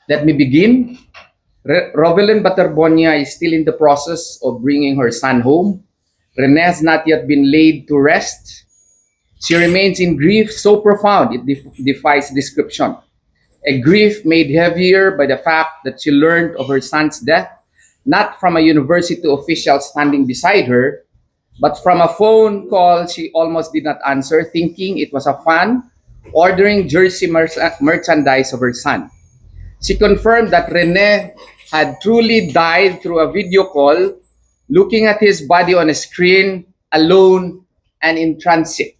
Let me begin. Rovelyn Baterbonia is still in the process of bringing her son home. Rene has not yet been laid to rest. She remains in grief so profound it defies description. A grief made heavier by the fact that she learned of her son's death, not from a university official standing beside her, but from a phone call she almost did not answer, thinking it was a fan ordering jersey merchandise of her son. She confirmed that Rene had truly died through a video call, looking at his body on a screen, alone and in transit.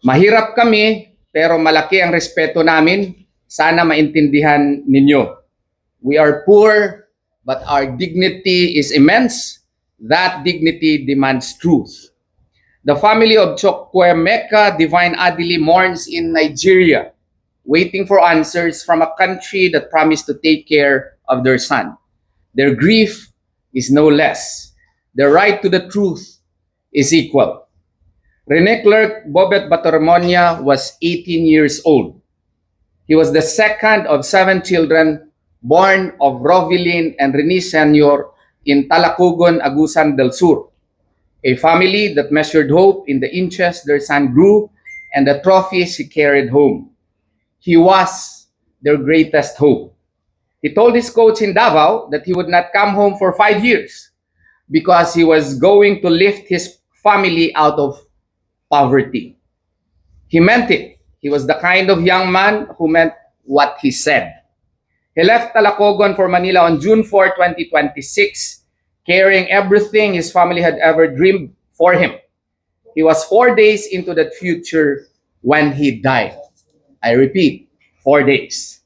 Mahirap kami, pero malaki ang respeto namin. Sana maintindihan ninyo. We are poor, but our dignity is immense. That dignity demands truth. The family of Chukwuemeka Divine Adili mourns in Nigeria, waiting for answers from a country that promised to take care of their son. Their grief is no less. Their right to the truth is equal. Rene Clerc Bobet Baterbonia was 18 years old. He was the second of 7 children born of Rovelyn and Rene Sr. in Talacogon, Agusan del Sur, a family that measured hope in the inches their son grew and the trophies he carried home. He was their greatest hope. He told his coach in Davao that he would not come home for 5 years because he was going to lift his family out of poverty. He meant it. He was the kind of young man who meant what he said. He left Talacogon for Manila on June 4, 2026, carrying everything his family had ever dreamed for him. He was 4 days into that future when he died. I repeat, 4 days.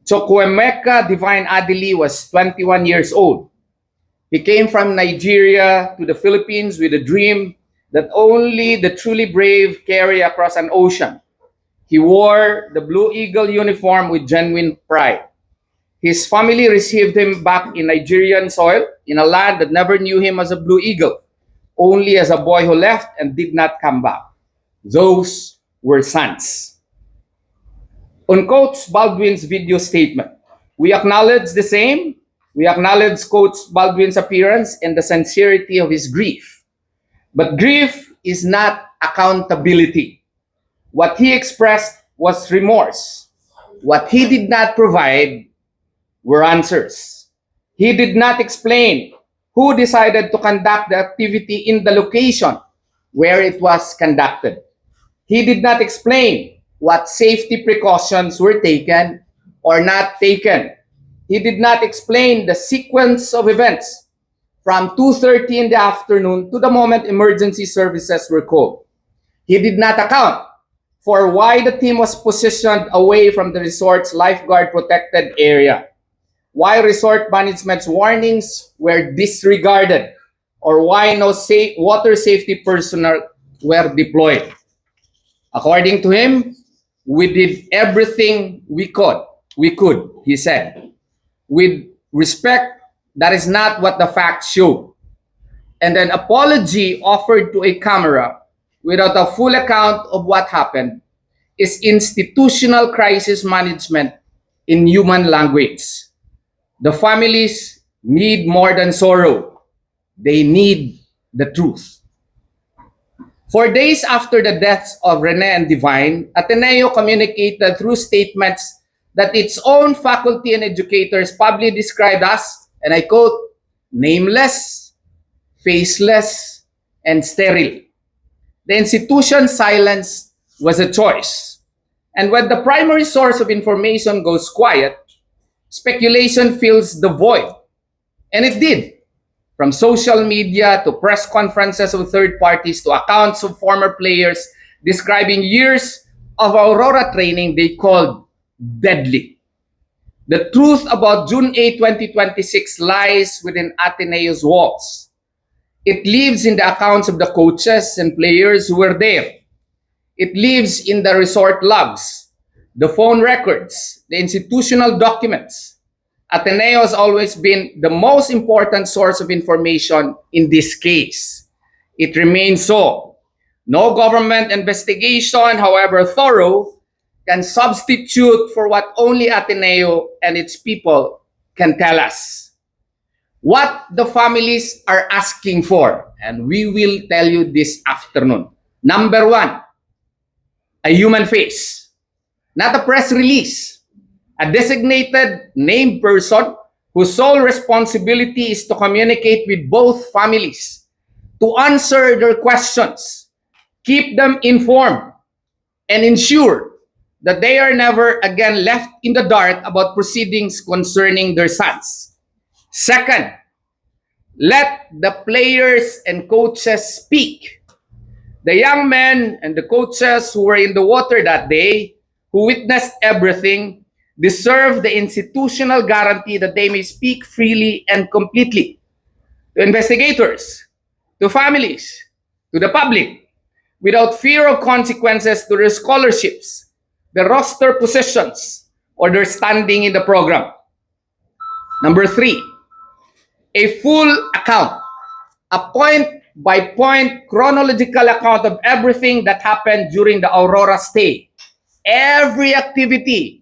Chukwuemeka Divine Adili was 21 years old. He came from Nigeria to the Philippines with a dream that only the truly brave carry across an ocean. He wore the Blue Eagle uniform with genuine pride. His family received him back in Nigerian soil, in a land that never knew him as a Blue Eagle, only as a boy who left and did not come back. Those were sons. On Coach Baldwin's video statement, we acknowledge the same. We acknowledge Coach Baldwin's appearance and the sincerity of his grief. But grief is not accountability. What he expressed was remorse. What he did not provide were answers. He did not explain who decided to conduct the activity in the location where it was conducted. He did not explain what safety precautions were taken or not taken. He did not explain the sequence of events from 2:30 in the afternoon to the moment emergency services were called. He did not account for why the team was positioned away from the resort's lifeguard protected area, why resort management's warnings were disregarded, or why no water safety personnel were deployed. According to him, we did everything we could, he said. With respect, that is not what the facts show. And an apology offered to a camera without a full account of what happened is institutional crisis management in human language. The families need more than sorrow. They need the truth. For days after the deaths of Rene and Divine, Ateneo communicated through statements that its own faculty and educators publicly described as, and I quote, nameless, faceless, and sterile. The institution's silence was a choice. And when the primary source of information goes quiet, speculation fills the void. And it did. From social media to press conferences of third parties to accounts of former players describing years of Aurora training they called deadly. The truth about June 8, 2026 lies within Ateneo's walls. It lives in the accounts of the coaches and players who were there. It lives in the resort logs, the phone records, the institutional documents. Ateneo has always been the most important source of information in this case. It remains so. No government investigation, however thorough, can substitute for what only Ateneo and its people can tell us. What the families are asking for, and we will tell you this afternoon. Number one, a human face, not a press release. A designated named person whose sole responsibility is to communicate with both families, to answer their questions, keep them informed, and ensure that they are never again left in the dark about proceedings concerning their sons. Second, let the players and coaches speak. The young men and the coaches who were in the water that day, who witnessed everything, deserve the institutional guarantee that they may speak freely and completely to investigators, to families, to the public, without fear of consequences to their scholarships, their roster positions, or their standing in the program. Number three, a full account, a point-by-point chronological account of everything that happened during the Aurora stay. Every activity,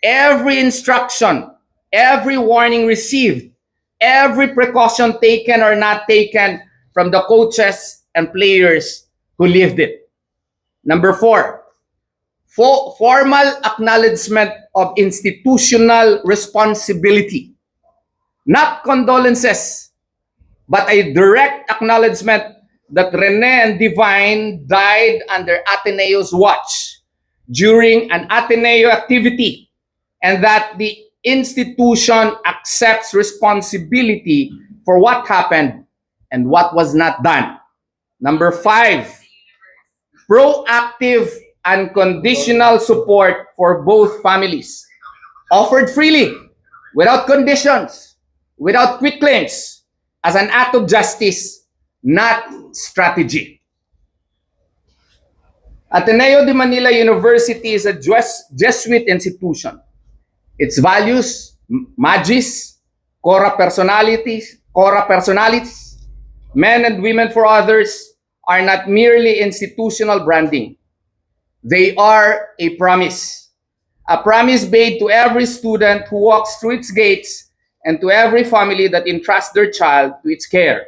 every instruction, every warning received, every precaution taken or not taken from the coaches and players who lived it. Number four, formal acknowledgement of institutional responsibility. Not condolences, but a direct acknowledgement that Rene and Divine died under Ateneo's watch during an Ateneo activity, and that the institution accepts responsibility for what happened and what was not done. Number five, proactive unconditional support for both families, offered freely, without conditions, without quick claims, as an act of justice, not strategy. Ateneo de Manila University is a Jesuit institution. Its values, magis, cora personalities, men and women for others, are not merely institutional branding. They are a promise made to every student who walks through its gates and to every family that entrusts their child to its care.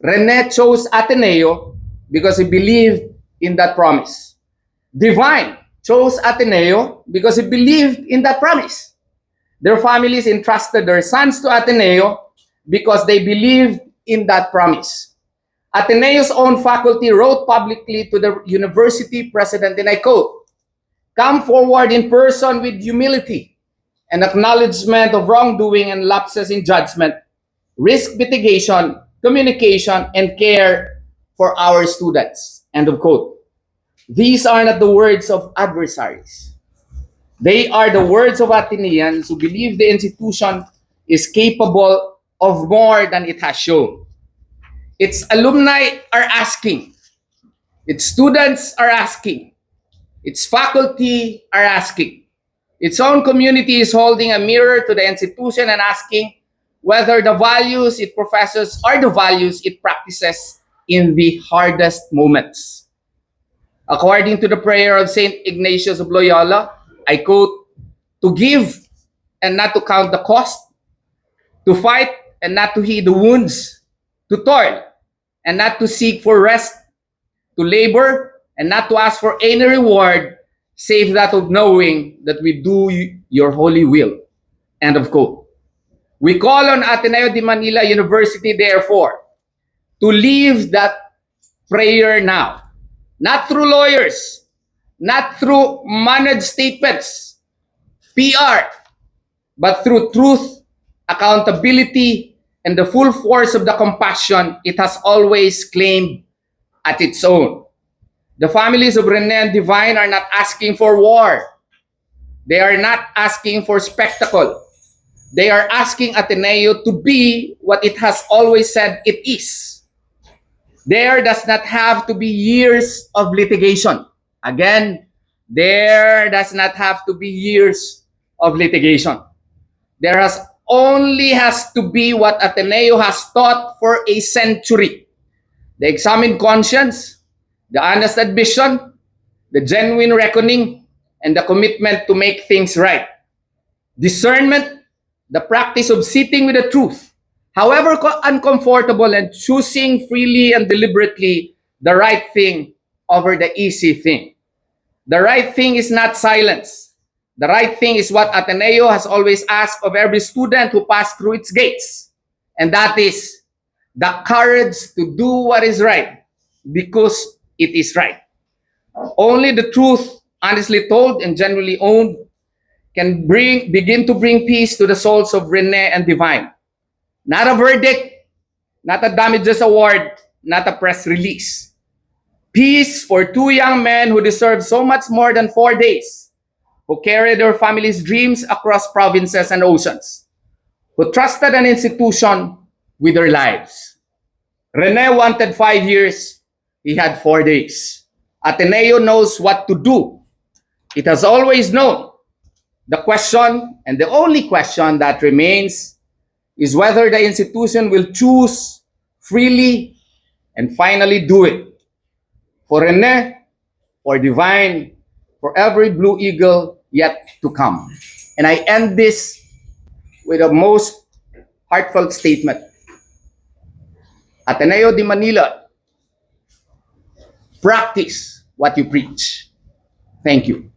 Rene chose Ateneo because he believed in that promise. Divine chose Ateneo because he believed in that promise. Their families entrusted their sons to Ateneo because they believed in that promise. Ateneo's own faculty wrote publicly to the university president, and I quote, "Come forward in person with humility and acknowledgement of wrongdoing and lapses in judgment, risk mitigation, communication, and care for our students." End of quote. These are not the words of adversaries. They are the words of Ateneans who believe the institution is capable of more than it has shown. Its alumni are asking, its students are asking, its faculty are asking. Its own community is holding a mirror to the institution and asking whether the values it professes are the values it practices in the hardest moments. According to the prayer of St. Ignatius of Loyola, I quote, "To give and not to count the cost, to fight and not to heed the wounds, to toil and not to seek for rest, to labor and not to ask for any reward, save that of knowing that we do your holy will." End of quote. We call on Ateneo de Manila University, therefore, to leave that prayer now. Not through lawyers, not through managed statements, PR, but through truth, accountability, and the full force of the compassion it has always claimed at its own. The families of Rene and Divine are not asking for war. They are not asking for spectacle. They are asking Ateneo to be what it has always said it is. There does not have to be years of litigation. Again, there does not have to be years of litigation. There only has to be what Ateneo has taught for a century: the examined conscience, the honest admission, the genuine reckoning, and the commitment to make things right. Discernment, the practice of sitting with the truth, however uncomfortable, and choosing freely and deliberately the right thing over the easy thing. The right thing is not silence. The right thing is what Ateneo has always asked of every student who passed through its gates. And that is the courage to do what is right because it is right. Only the truth, honestly told and genuinely owned, can begin to bring peace to the souls of Rene and Divine. Not a verdict, not a damages award, not a press release. Peace for two young men who deserve so much more than 4 days, who carried their families' dreams across provinces and oceans, who trusted an institution with their lives. Rene wanted 5 years, he had 4 days. Ateneo knows what to do. It has always known. The question, and the only question that remains, is whether the institution will choose freely and finally do it. For Rene, for Divine, for every Blue Eagle yet to come. And I end this with a most heartfelt statement. Ateneo de Manila, practice what you preach. Thank you.